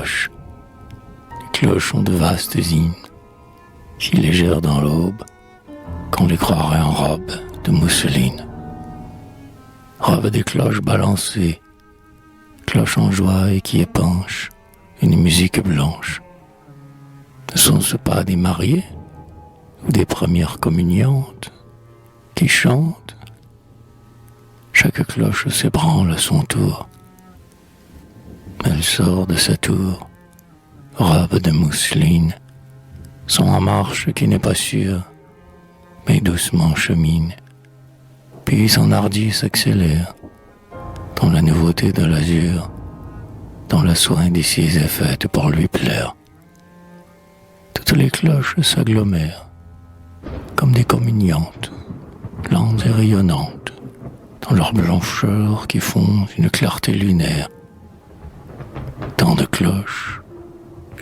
cloches. Les cloches ont de vastes hymnes, si légères dans l'aube, qu'on les croirait en robe de mousseline. Robe des cloches balancées, cloches en joie et qui épanchent une musique blanche. Ne sont-ce pas des mariés ou des premières communiantes qui chantent? Chaque cloche s'ébranle à son tour. Elle sort de sa tour, robe de mousseline, son en marche qui n'est pas sûre, mais doucement chemine, puis son hardi s'accélère, dans la nouveauté de l'azur, dans le soin d'ici est faite pour lui plaire. Toutes les cloches s'agglomèrent, comme des communiantes, lentes et rayonnantes, dans leur blancheur qui font une clarté lunaire. Tant de cloches,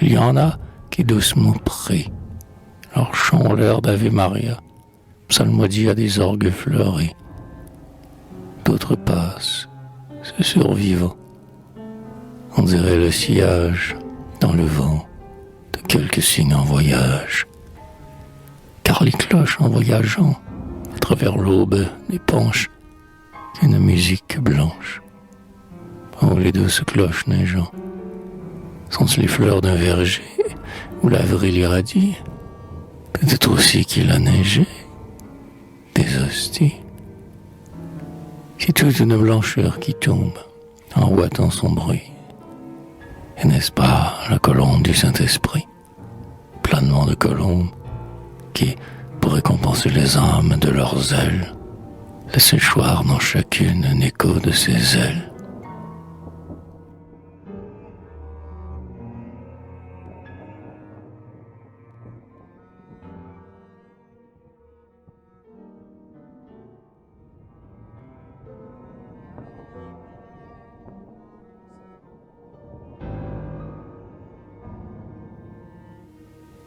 il y en a qui doucement prient, leur chant ont l'air d'Ave Maria, psalmodie à des orgues fleuris. D'autres passent, se survivant, on dirait le sillage dans le vent de quelques signes en voyage. Car les cloches en voyageant à travers l'aube n'épanchent qu'une musique blanche. Oh, les douces cloches neigeant, sont-ce les fleurs d'un verger où l'avril irradie? Peut-être aussi qu'il a neigé des hosties. C'est toute une blancheur qui tombe en ouatant son bruit. Et n'est-ce pas la colombe du Saint-Esprit, planement de colombes, qui, pour récompenser les âmes de leurs ailes, laisse échoir dans chacune un écho de ses ailes?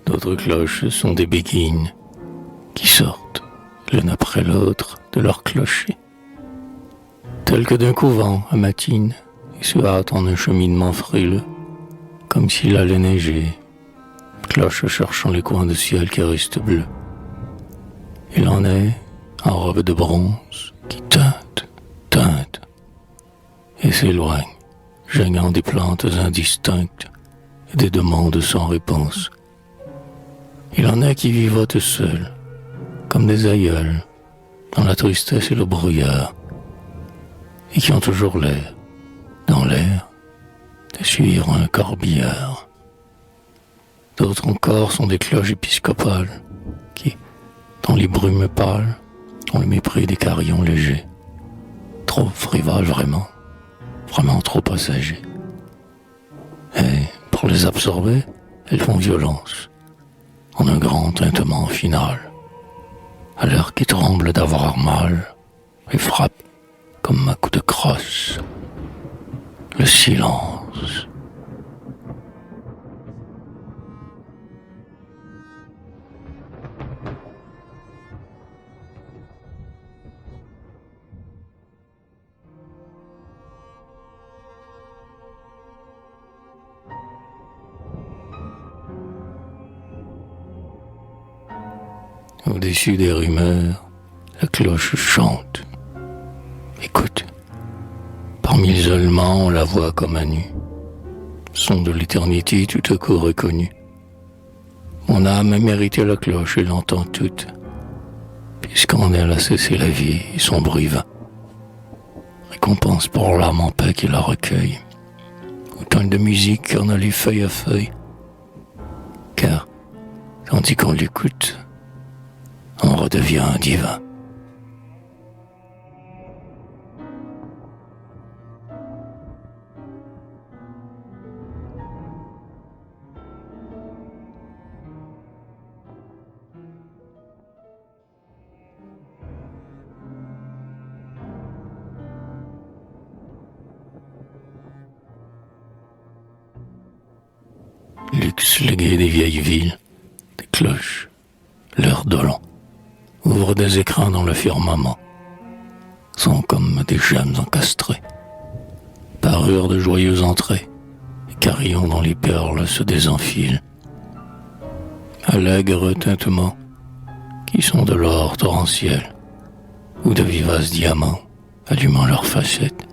D'autres cloches sont des béguines qui sortent l'une après l'autre de leur clocher, telles que d'un couvent à matine, et se hâtent en un cheminement frileux, comme s'il allait neiger, cloches cherchant les coins de ciel qui restent bleus. Il en est en robe de bronze qui teinte, et s'éloigne, geignant des plantes indistinctes et des demandes sans réponse. Il en a qui vivotent seuls, comme des aïeuls, dans la tristesse et le brouillard, et qui ont toujours l'air, dans l'air, de suivre un corbillard. D'autres encore sont des cloches épiscopales, qui, dans les brumes pâles, ont le mépris des carillons légers, trop frivoles vraiment trop passagers. Et, pour les absorber, elles font violence, en un grand tintement final, à l'heure qui tremble d'avoir mal et frappe comme un coup de crosse le silence. Au-dessus des rumeurs, la cloche chante. Écoute, parmi l'isolement, on la voit comme à nu. Son de l'éternité tout à coup reconnue. Mon âme a mérité la cloche et l'entend toute, puisqu'en elle a cessé la vie et son bruit vain. Récompense pour l'âme en paix qui la recueille. Autant de musique qu'on a les feuilles à feuilles. Car, tandis qu'on l'écoute, on redevient divin. Luxe légué des vieilles villes, des cloches, l'heure dolent, ouvrent des écrans dans le firmament, sont comme des gemmes encastrées, parures de joyeuses entrées, et carillon dont les perles se désenfilent. Allègres tintements qui sont de l'or torrentiel ou de vivaces diamants allumant leurs facettes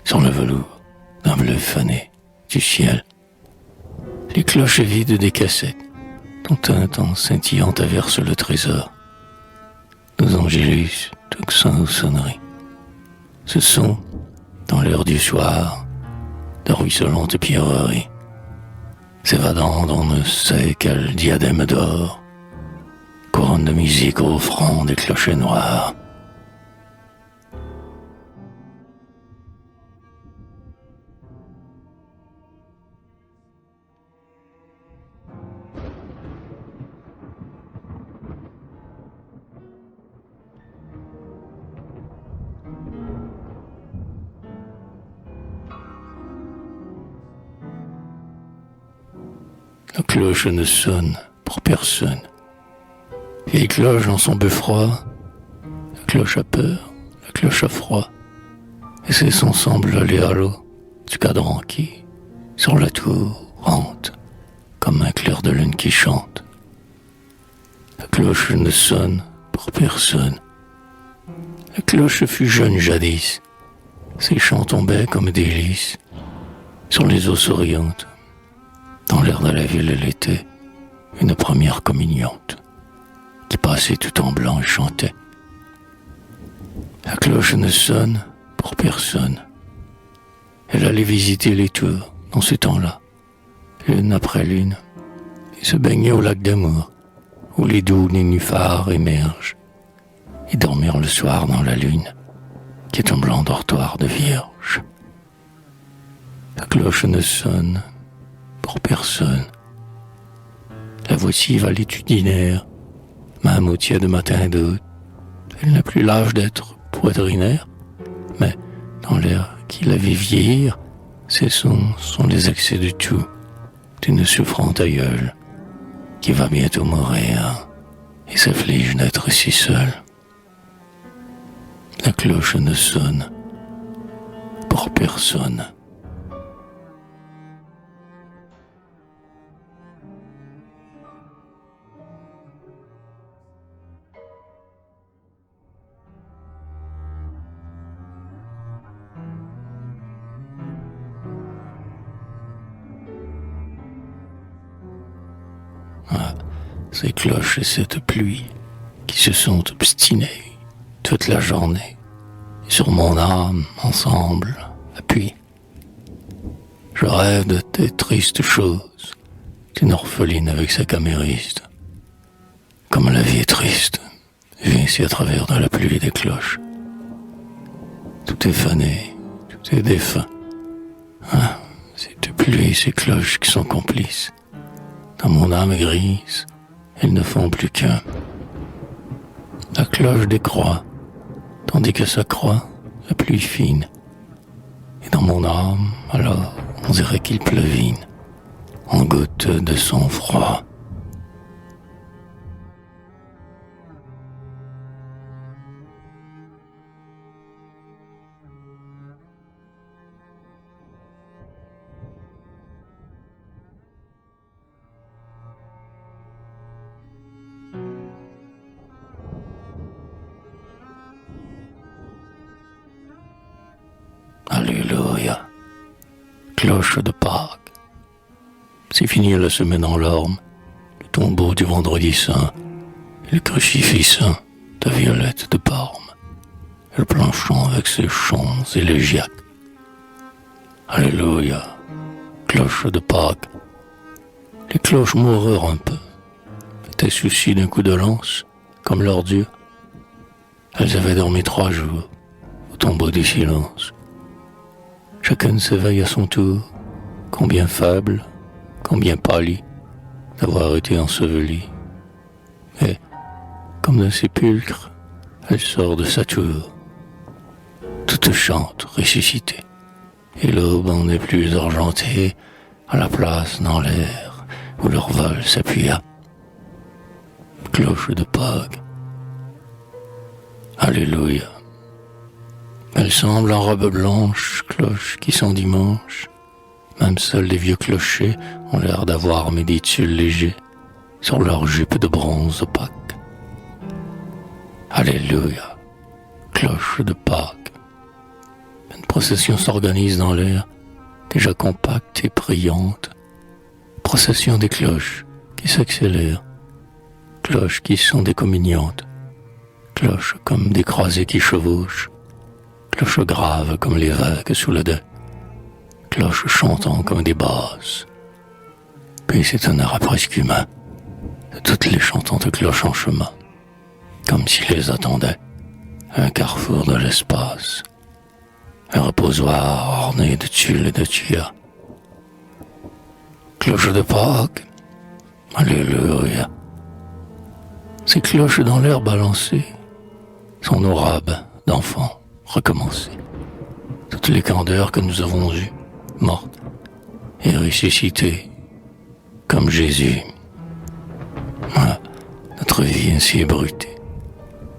sur le velours d'un bleu fané du ciel. Les cloches vides des cassettes dont un temps scintillant averse le trésor. Nos angélus, tocsin aux sonneries. Ce sont, dans l'heure du soir, de ruisselantes pierreries, s'évadant dans ne sait quel diadème d'or, couronne de musique au front des clochers noirs. La cloche ne sonne pour personne. Vieille cloche dans son beffroi, la cloche a peur, la cloche a froid, et c'est son semble aller à l'eau du cadran qui, sur la tour, hante, comme un clair de lune qui chante. La cloche ne sonne pour personne. La cloche fut jeune jadis, ses chants tombaient comme des lys sur les eaux souriantes. Dans l'air de la ville, elle était une première communiante qui passait tout en blanc et chantait. La cloche ne sonne pour personne. Elle allait visiter les tours dans ce temps-là, lune après lune, et se baignait au lac d'amour où les doux nénuphars émergent et dormir le soir dans la lune qui est un blanc dortoir de vierge. La cloche ne sonne pour personne. La voici valétudinaire, même au tiède matin d'août. Elle n'a plus l'âge d'être poitrinaire, mais dans l'air qui la vit vieillir, ces sons sont les excès du tout, d'une souffrante aïeule qui va bientôt mourir et s'afflige d'être si seule. La cloche ne sonne pour personne. Ces cloches et cette pluie qui se sont obstinées toute la journée et sur mon âme ensemble appuient. Je rêve de tes tristes choses qu'une orpheline avec sa camériste. Comme la vie est triste, vient ici à travers de la pluie des cloches. Tout est fané, tout est défunt. Ah, cette pluie et ces cloches qui sont complices. Dans mon âme grise, elles ne font plus qu'un. La cloche décroît, tandis que s'accroît la pluie fine. Et dans mon âme, alors, on dirait qu'il pleuvine, en gouttes de son froid. Alléluia. Cloche de Pâques. C'est fini la semaine en larmes, le tombeau du vendredi saint, et le crucifix saint de Violette de Parme, et le planchon avec ses chants élégiaques. Alléluia. Cloche de Pâques. Les cloches moururent un peu, étaient soucies d'un coup de lance, comme leur Dieu. Elles avaient dormi 3 jours, au tombeau du silence. Chacune s'éveille à son tour, combien faible, combien pâlie, d'avoir été ensevelie. Et, comme d'un sépulcre, elle sort de sa tour. Toute chante, ressuscitée, et l'aube en est plus argentée à la place dans l'air où leur vol s'appuya. Cloche de Pâques. Alléluia. Elle semble en robe blanche, cloche qui son dimanche Même seuls les vieux clochers ont l'air d'avoir mis des tulles légers sur leurs jupes de bronze opaque. Alléluia, cloche de Pâques. Une procession s'organise dans l'air, déjà compacte et priante. Procession des cloches qui s'accélèrent, cloches qui sont décommuniantes, cloches comme des croisés qui chevauchent, cloches graves comme les vagues sous le dé, cloches chantant comme des basses. Puis c'est un air presque humain de toutes les chantantes cloches en chemin, comme s'ils les attendaient à un carrefour de l'espace, un reposoir orné de tuiles et de tuyas. Cloche de Pâques, alléluia. Ces cloches dans l'air balancées sont nos robes d'enfants recommencées. Toutes les candeurs que nous avons eues, mortes et ressuscitées, comme Jésus. Voilà, notre vie ainsi ébruitée.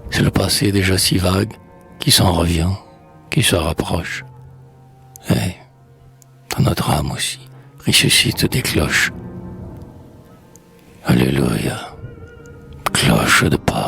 C'est le passé déjà si vague qui s'en revient, qui se rapproche. Et dans notre âme aussi ressuscite des cloches. Alléluia, cloche de Pâques.